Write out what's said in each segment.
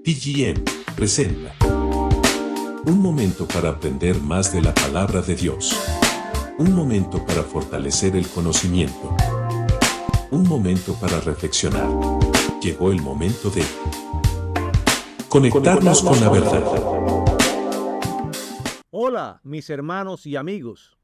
TGM presenta un momento para aprender más de la palabra de Dios. Un momento para fortalecer el conocimiento. Un momento para reflexionar. Llegó el momento de conectarnos con la verdad. Hola, mis hermanos y amigos.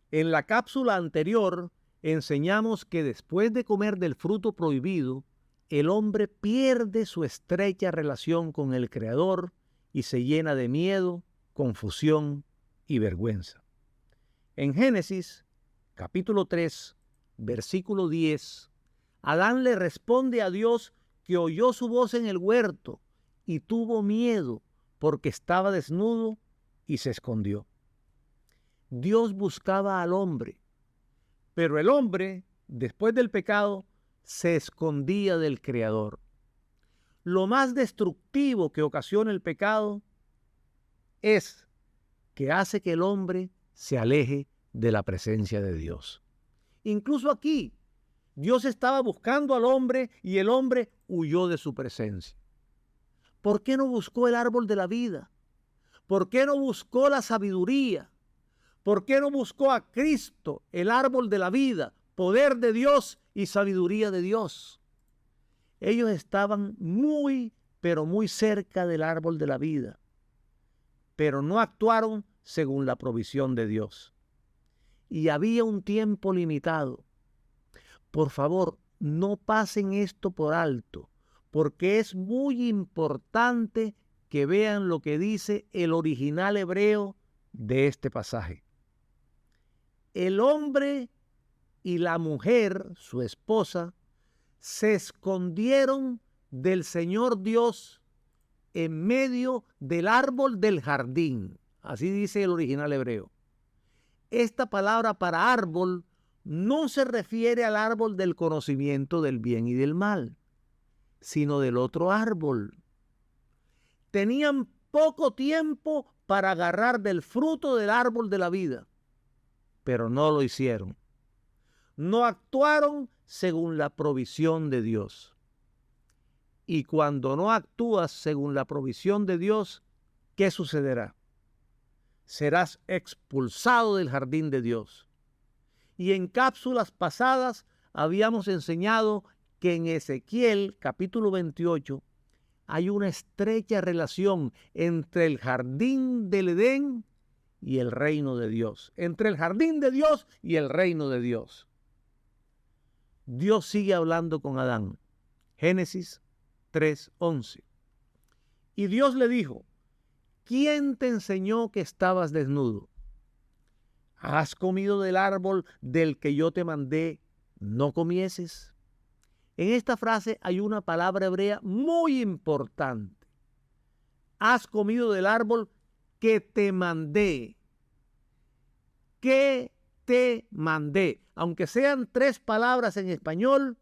En la cápsula anterior enseñamos que después de comer del fruto prohibido, el hombre pierde su estrecha relación con el Creador y se llena de miedo, confusión y vergüenza. En Génesis, capítulo 3, versículo 10, Adán le responde a Dios que oyó su voz en el huerto y tuvo miedo porque estaba desnudo y se escondió. Dios buscaba al hombre, pero el hombre, después del pecado, se escondía del Creador. Lo más destructivo que ocasiona el pecado es que hace que el hombre se aleje de la presencia de Dios. Incluso aquí, Dios estaba buscando al hombre y el hombre huyó de su presencia. ¿Por qué no buscó el árbol de la vida? ¿Por qué no buscó la sabiduría? ¿Por qué no buscó a Cristo, el árbol de la vida, poder de Dios y sabiduría de Dios? Ellos estaban pero muy cerca del árbol de la vida, pero no actuaron según la provisión de Dios. Y había un tiempo limitado. Por favor, no pasen esto por alto, porque es muy importante que vean lo que dice el original hebreo de este pasaje. El hombre y la mujer, su esposa, se escondieron del Señor Dios en medio del árbol del jardín. Así dice el original hebreo. Esta palabra para árbol no se refiere al árbol del conocimiento del bien y del mal, sino del otro árbol. Tenían poco tiempo para agarrar del fruto del árbol de la vida, pero no lo hicieron. No actuaron según la provisión de Dios. Y cuando no actúas según la provisión de Dios, ¿qué sucederá? Serás expulsado del jardín de Dios. Y en cápsulas pasadas habíamos enseñado que en Ezequiel capítulo 28 hay una estrecha relación entre el jardín del Edén y el reino de Dios. Entre el jardín de Dios y el reino de Dios. Dios sigue hablando con Adán. Génesis 3:11. Y Dios le dijo: ¿quién te enseñó que estabas desnudo? ¿Has comido del árbol del que yo te mandé no comieses? En esta frase hay una palabra hebrea muy importante. Has comido del árbol que te mandé. Que te mandé. Aunque sean 3 palabras en español,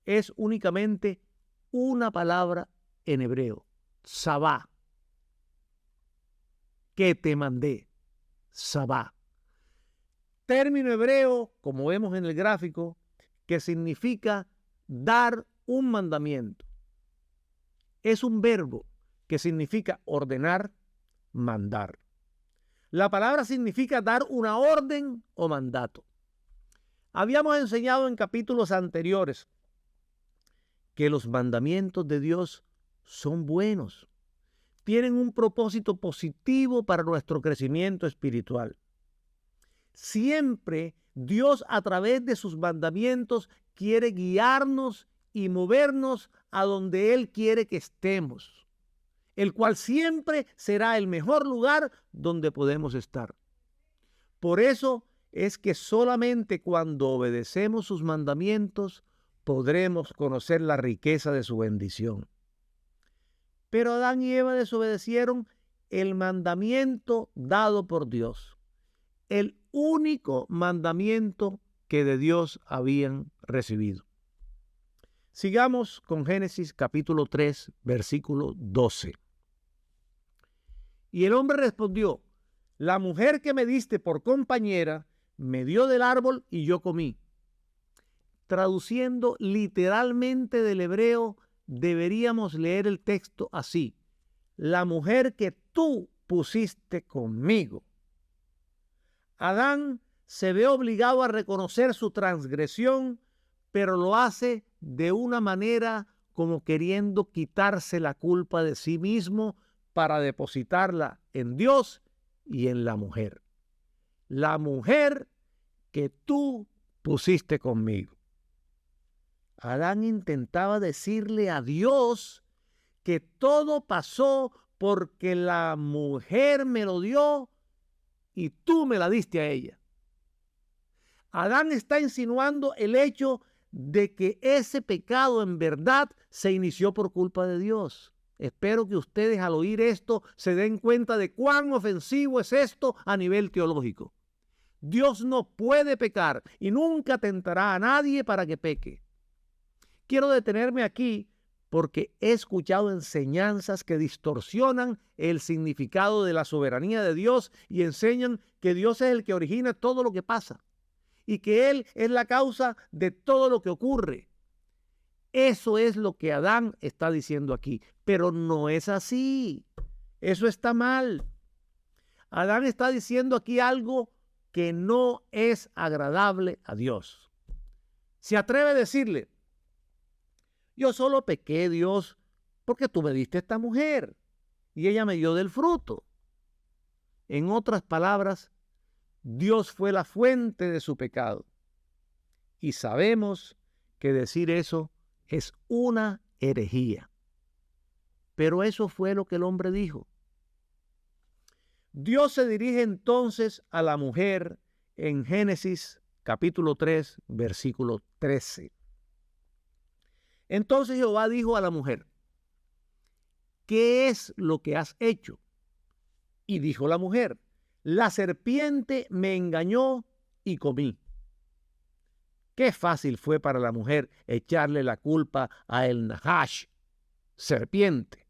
es únicamente una palabra en hebreo. Sabá. Que te mandé. Sabá. Término hebreo, como vemos en el gráfico, que significa dar un mandamiento. Es un verbo que significa ordenar, mandar. La palabra significa dar una orden o mandato. Habíamos enseñado en capítulos anteriores que los mandamientos de Dios son buenos. Tienen un propósito positivo para nuestro crecimiento espiritual. Siempre Dios, a través de sus mandamientos, quiere guiarnos y movernos a donde Él quiere que estemos, el cual siempre será el mejor lugar donde podemos estar. Por eso es que solamente cuando obedecemos sus mandamientos podremos conocer la riqueza de su bendición. Pero Adán y Eva desobedecieron el mandamiento dado por Dios, el único mandamiento que de Dios habían recibido. Sigamos con Génesis capítulo 3, versículo 12. Y el hombre respondió: la mujer que me diste por compañera me dio del árbol y yo comí. Traduciendo literalmente del hebreo, deberíamos leer el texto así: la mujer que tú pusiste conmigo. Adán se ve obligado a reconocer su transgresión, pero lo hace de una manera como queriendo quitarse la culpa de sí mismo para depositarla en Dios y en la mujer. La mujer que tú pusiste conmigo. Adán intentaba decirle a Dios que todo pasó porque la mujer me lo dio y tú me la diste a ella. Adán está insinuando el hecho de que ese pecado en verdad se inició por culpa de Dios. Espero que ustedes al oír esto se den cuenta de cuán ofensivo es esto a nivel teológico. Dios no puede pecar y nunca tentará a nadie para que peque. Quiero detenerme aquí porque he escuchado enseñanzas que distorsionan el significado de la soberanía de Dios y enseñan que Dios es el que origina todo lo que pasa y que Él es la causa de todo lo que ocurre. Eso es lo que Adán está diciendo aquí, pero no es así. Eso está mal. Adán está diciendo aquí algo que no es agradable a Dios. Se atreve a decirle: yo solo pequé, Dios, porque tú me diste esta mujer y ella me dio del fruto. En otras palabras, Dios fue la fuente de su pecado. Y sabemos que decir eso es una herejía. Pero eso fue lo que el hombre dijo. Dios se dirige entonces a la mujer en Génesis capítulo 3, versículo 13. Entonces Jehová dijo a la mujer: ¿qué es lo que has hecho? Y dijo la mujer: la serpiente me engañó y comí. Qué fácil fue para la mujer echarle la culpa a el Nahash, serpiente.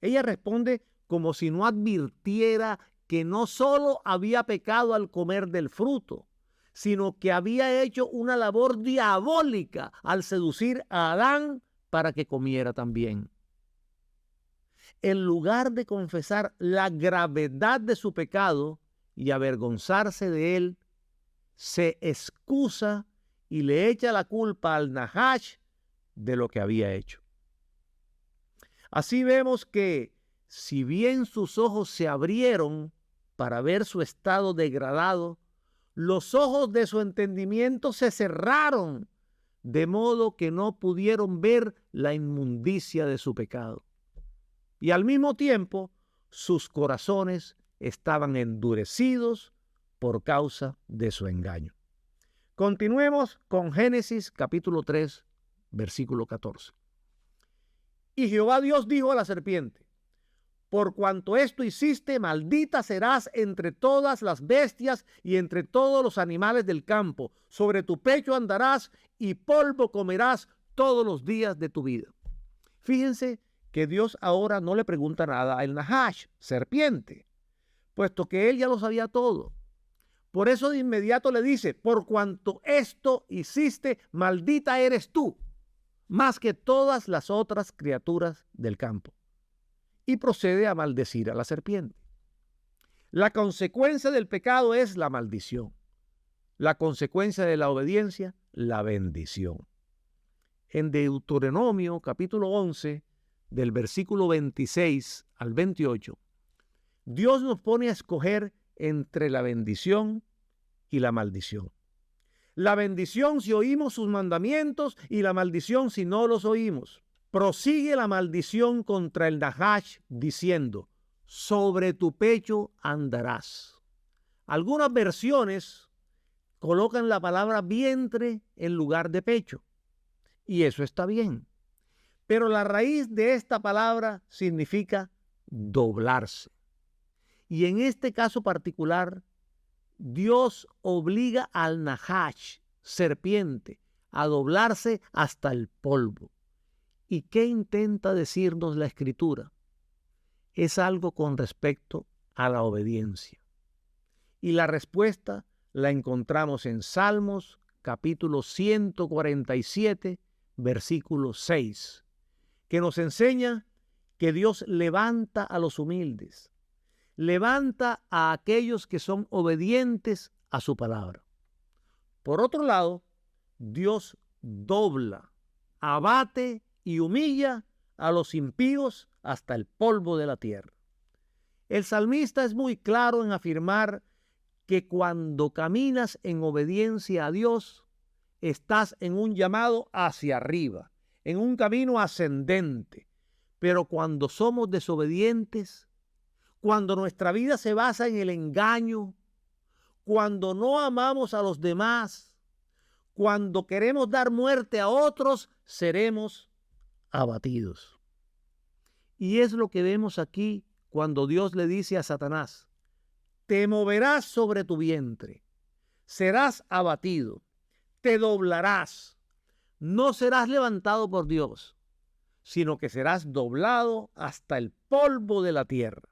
Ella responde como si no advirtiera que no solo había pecado al comer del fruto, sino que había hecho una labor diabólica al seducir a Adán para que comiera también. En lugar de confesar la gravedad de su pecado y avergonzarse de él, se excusa y le echa la culpa al Nahash de lo que había hecho. Así vemos que, si bien sus ojos se abrieron para ver su estado degradado, los ojos de su entendimiento se cerraron, de modo que no pudieron ver la inmundicia de su pecado. Y al mismo tiempo, sus corazones estaban endurecidos por causa de su engaño. Continuemos con Génesis capítulo 3, versículo 14. Y Jehová Dios dijo a la serpiente: por cuanto esto hiciste, maldita serás entre todas las bestias y entre todos los animales del campo. Sobre tu pecho andarás y polvo comerás todos los días de tu vida. Fíjense que Dios ahora no le pregunta nada al Nahash, serpiente, puesto que él ya lo sabía todo. Por eso de inmediato le dice: por cuanto esto hiciste, maldita eres tú, más que todas las otras criaturas del campo. Y procede a maldecir a la serpiente. La consecuencia del pecado es la maldición. La consecuencia de la obediencia, la bendición. En Deuteronomio capítulo 11, del versículo 26 al 28, Dios nos pone a escoger entre la bendición y la maldición. La bendición si oímos sus mandamientos y la maldición si no los oímos. Prosigue la maldición contra el Nahash diciendo: sobre tu pecho andarás. Algunas versiones colocan la palabra vientre en lugar de pecho, y eso está bien. Pero la raíz de esta palabra significa doblarse. Y en este caso particular, Dios obliga al Nahash, serpiente, a doblarse hasta el polvo. ¿Y qué intenta decirnos la Escritura? Es algo con respecto a la obediencia. Y la respuesta la encontramos en Salmos capítulo 147, versículo 6, que nos enseña que Dios levanta a los humildes, levanta a aquellos que son obedientes a su palabra. Por otro lado, Dios dobla, abate y humilla a los impíos hasta el polvo de la tierra. El salmista es muy claro en afirmar que cuando caminas en obediencia a Dios, estás en un llamado hacia arriba, en un camino ascendente. Pero cuando somos desobedientes, cuando nuestra vida se basa en el engaño, cuando no amamos a los demás, cuando queremos dar muerte a otros, seremos abatidos. Y es lo que vemos aquí cuando Dios le dice a Satanás: te moverás sobre tu vientre, serás abatido, te doblarás, no serás levantado por Dios, sino que serás doblado hasta el polvo de la tierra.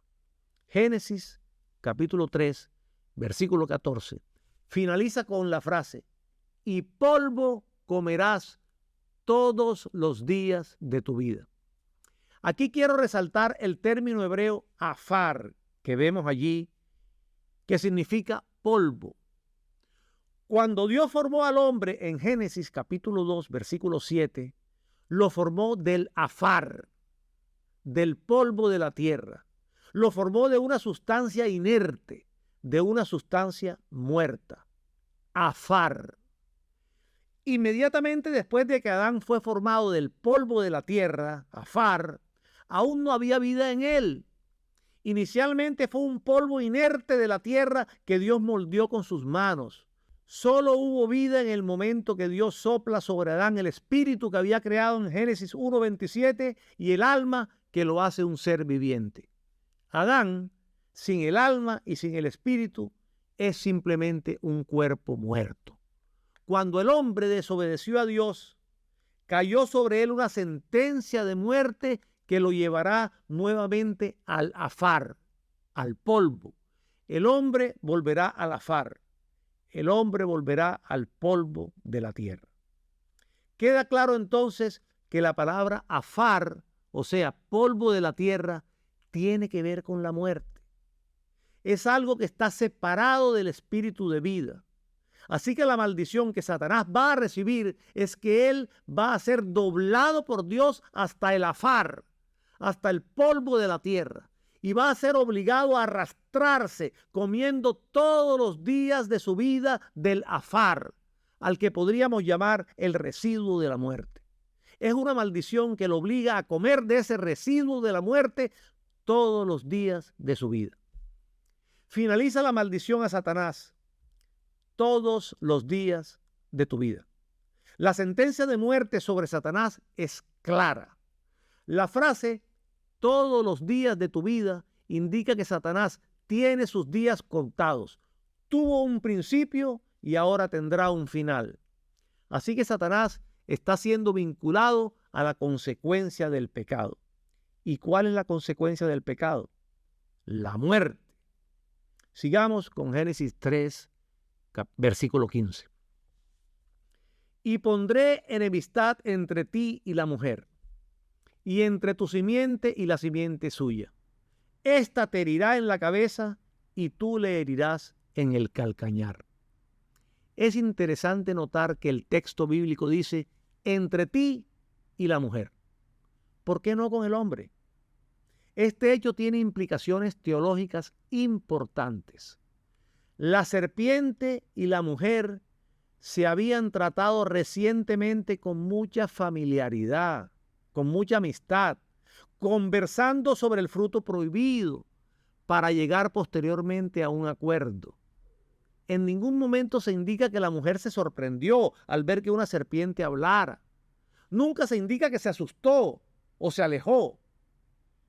Génesis capítulo 3, versículo 14, finaliza con la frase: y polvo comerás todos los días de tu vida. Aquí quiero resaltar el término hebreo afar que vemos allí, que significa polvo. Cuando Dios formó al hombre en Génesis capítulo 2, versículo 7, lo formó del afar, del polvo de la tierra. Lo formó de una sustancia inerte, de una sustancia muerta. Afar. Inmediatamente después de que Adán fue formado del polvo de la tierra, afar, aún no había vida en él. Inicialmente fue un polvo inerte de la tierra que Dios moldeó con sus manos. Solo hubo vida en el momento que Dios sopla sobre Adán el espíritu que había creado en Génesis 1:27 y el alma que lo hace un ser viviente. Adán, sin el alma y sin el espíritu, es simplemente un cuerpo muerto. Cuando el hombre desobedeció a Dios, cayó sobre él una sentencia de muerte que lo llevará nuevamente al afar, al polvo. El hombre volverá al afar. El hombre volverá al polvo de la tierra. Queda claro entonces que la palabra afar, o sea, polvo de la tierra, tiene que ver con la muerte. Es algo que está separado del espíritu de vida. Así que la maldición que Satanás va a recibir es que él va a ser doblado por Dios hasta el afar, hasta el polvo de la tierra, y va a ser obligado a arrastrarse comiendo todos los días de su vida del afar, al que podríamos llamar el residuo de la muerte. Es una maldición que lo obliga a comer de ese residuo de la muerte todos los días de su vida. Finaliza la maldición a Satanás: todos los días de tu vida. La sentencia de muerte sobre Satanás es clara. La frase todos los días de tu vida indica que Satanás tiene sus días contados. Tuvo un principio y ahora tendrá un final. Así que Satanás está siendo vinculado a la consecuencia del pecado. ¿Y cuál es la consecuencia del pecado? La muerte. Sigamos con Génesis 3, versículo 15. Y pondré enemistad entre ti y la mujer, y entre tu simiente y la simiente suya. Esta te herirá en la cabeza y tú le herirás en el calcañar. Es interesante notar que el texto bíblico dice entre ti y la mujer. ¿Por qué no con el hombre? Este hecho tiene implicaciones teológicas importantes. La serpiente y la mujer se habían tratado recientemente con mucha familiaridad, con mucha amistad, conversando sobre el fruto prohibido para llegar posteriormente a un acuerdo. En ningún momento se indica que la mujer se sorprendió al ver que una serpiente hablara. Nunca se indica que se asustó o se alejó.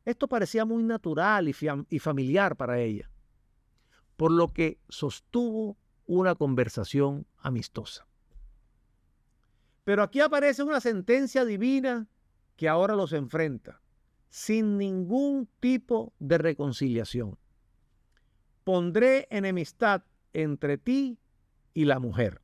Esto parecía muy natural y familiar para ella, por lo que sostuvo una conversación amistosa. Pero aquí aparece una sentencia divina que ahora los enfrenta, sin ningún tipo de reconciliación. Pondré enemistad entre ti y la mujer.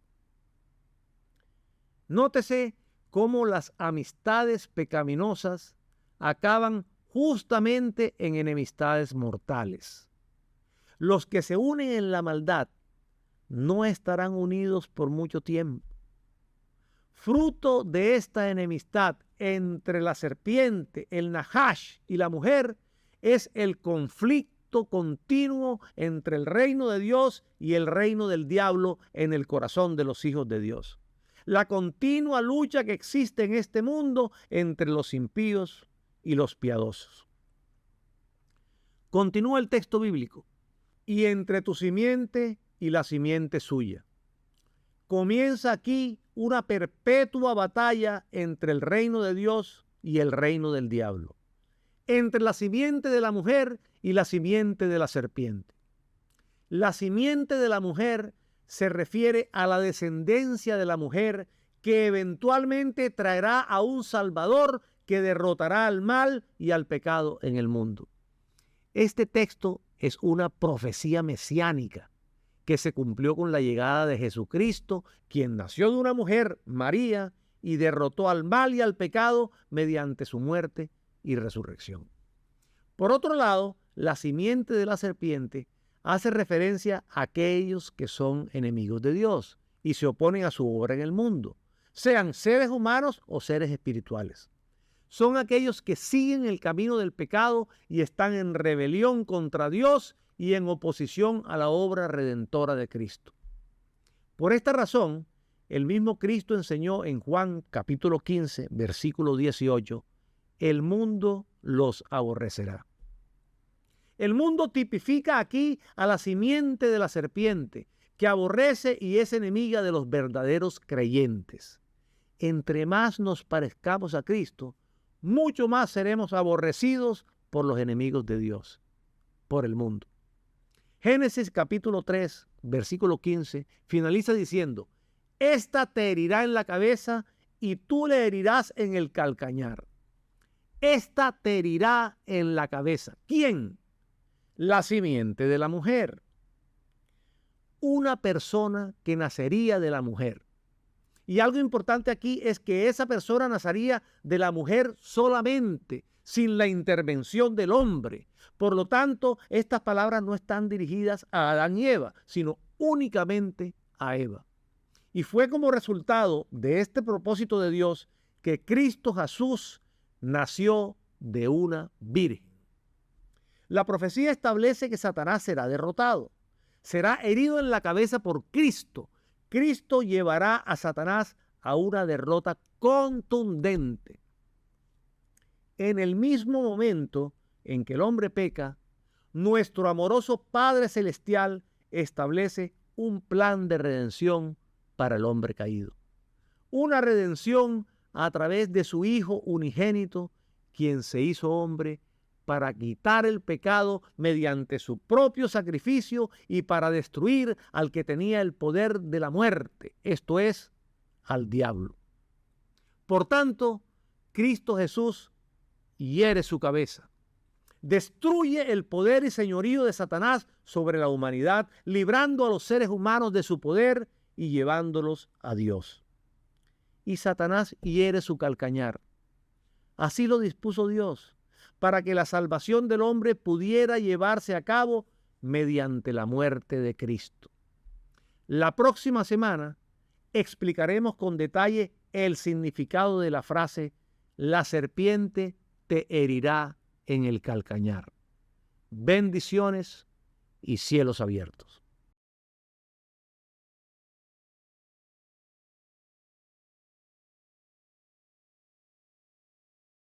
Nótese cómo las amistades pecaminosas acaban justamente en enemistades mortales. Los que se unen en la maldad no estarán unidos por mucho tiempo. Fruto de esta enemistad entre la serpiente, el Nahash y la mujer es el conflicto continuo entre el reino de Dios y el reino del diablo en el corazón de los hijos de Dios. La continua lucha que existe en este mundo entre los impíos y los piadosos. Continúa el texto bíblico. Y entre tu simiente y la simiente suya. Comienza aquí una perpetua batalla entre el reino de Dios y el reino del diablo. Entre la simiente de la mujer y la simiente de la serpiente. La simiente de la mujer se refiere a la descendencia de la mujer que eventualmente traerá a un Salvador que derrotará al mal y al pecado en el mundo. Este texto es una profecía mesiánica que se cumplió con la llegada de Jesucristo, quien nació de una mujer, María, y derrotó al mal y al pecado mediante su muerte y resurrección. Por otro lado, la simiente de la serpiente hace referencia a aquellos que son enemigos de Dios y se oponen a su obra en el mundo, sean seres humanos o seres espirituales. Son aquellos que siguen el camino del pecado y están en rebelión contra Dios y en oposición a la obra redentora de Cristo. Por esta razón, el mismo Cristo enseñó en Juan capítulo 15, versículo 18, el mundo los aborrecerá. El mundo tipifica aquí a la simiente de la serpiente, que aborrece y es enemiga de los verdaderos creyentes. Entre más nos parezcamos a Cristo, mucho más seremos aborrecidos por los enemigos de Dios, por el mundo. Génesis capítulo 3, versículo 15, finaliza diciendo, esta te herirá en la cabeza y tú le herirás en el calcañar. Esta te herirá en la cabeza. ¿Quién? La simiente de la mujer. Una persona que nacería de la mujer. Y algo importante aquí es que esa persona nacería de la mujer solamente, sin la intervención del hombre. Por lo tanto, estas palabras no están dirigidas a Adán y Eva, sino únicamente a Eva. Y fue como resultado de este propósito de Dios que Cristo Jesús nació de una virgen. La profecía establece que Satanás será derrotado, será herido en la cabeza por Cristo. Cristo llevará a Satanás a una derrota contundente. En el mismo momento en que el hombre peca, nuestro amoroso Padre Celestial establece un plan de redención para el hombre caído. Una redención a través de su Hijo unigénito, quien se hizo hombre para quitar el pecado mediante su propio sacrificio y para destruir al que tenía el poder de la muerte, esto es, al diablo. Por tanto, Cristo Jesús hiere su cabeza, destruye el poder y señorío de Satanás sobre la humanidad, librando a los seres humanos de su poder y llevándolos a Dios. Y Satanás hiere su calcañar. Así lo dispuso Dios, para que la salvación del hombre pudiera llevarse a cabo mediante la muerte de Cristo. La próxima semana explicaremos con detalle el significado de la frase «La serpiente te herirá en el calcañar». Bendiciones y cielos abiertos.